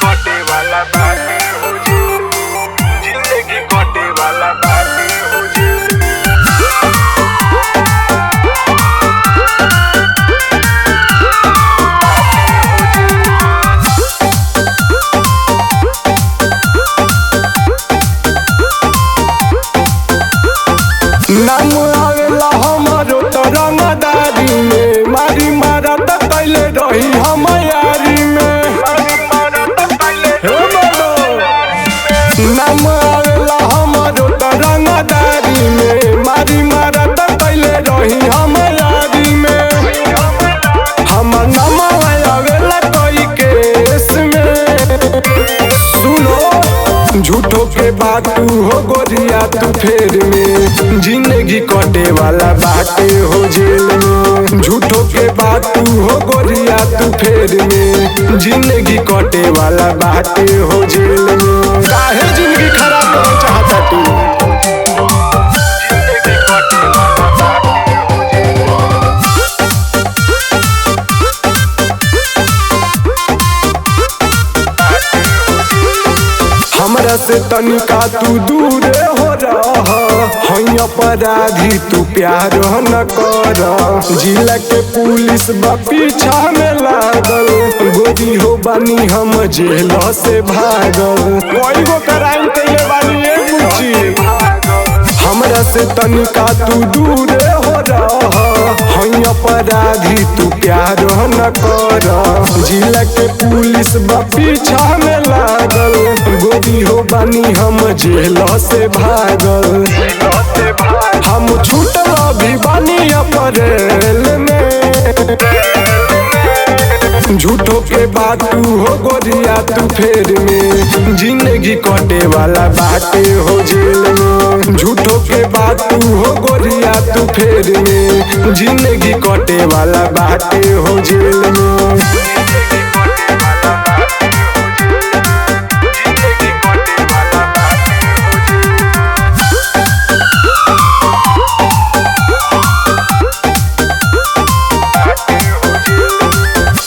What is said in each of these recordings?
कटे वाला बाटे हो जिंदगी कटे वाला बाटे हो नाम आवेला हमारो तो रंगदारी में मारी मारा त कैले रही हम यारी में हे बोलो। नाम आवेला हमारो तो रंगदारी में मारी मारा त कैले रही हम यारी में। हमर नाम आवेला कोई केस में। सुनो झूठो के बात तू हो गोरिया तू फेर में जिंदगी कटे वाला बाटे हो जेल में। झूठो के बात तू हो गोरिया तू फेर में जिंदगी कटे वाला बाटे हो जेल में। काहे जिंदगी खराब करना चाहता तू? जिंदगी कटे वाला बाटे हो हमरा से तनिका तू दूर हो रहा हई अपराधी तू प्यार न कर। जिला के पुलिस बा पीछा में लागल गोरी हो बानी हम जेल से भागल। कोई गो क्राइम कैले बानी ए बुच्ची। हमरा से तनिका तू दूर हो रहा हई अपराधी तू प्यार न कर। जिला के पुलिस बा पीछा में लागल गोरी हो बानी हम जेल से भागल। हम छूटल भी बानी अप्रैल में। झूठो के बात तू हो गोरिया तू फेर में जिंदगी कटे वाला बाटे हो जेल में। झूठो के बात तू हो गोरिया तू फेर में जिंदगी कटे वाला बाटे हो जेल में।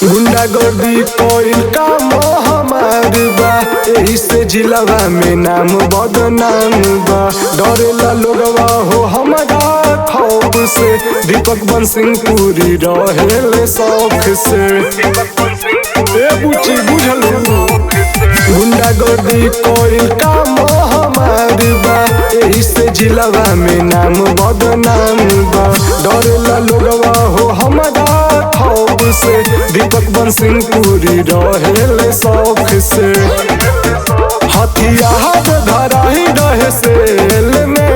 गुंडागर्दी कोइल काम हमार बा एही से जिलावा में नाम बदनाम बा। डरेला लोगवा हो हमारा खौफ से दीपक बंसिंहपुरी रहेले शौक से। ए बुच्ची बुझलू गुंडागर्दी कोइल काम हमार बा एही से जिलावा में नाम बदनाम बा। डरेला लोगवा हो हमारा खौफ से दीपक बंसिंहपुरी रहेले शौक से। हथियार धरा ही रहे सेल में।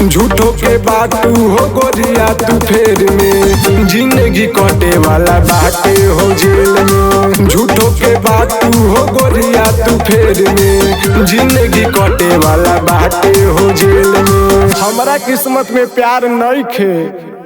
झूठो के बात तू हो गोरिया तू फेर में जिंदगी कटे वाला बाटे हो जेल में। झूठो के बात तू हो गोरिया तू फेर में जिंदगी कटे वाला बाटे हो जेल में। हमारा किस्मत में प्यार नहीं खे।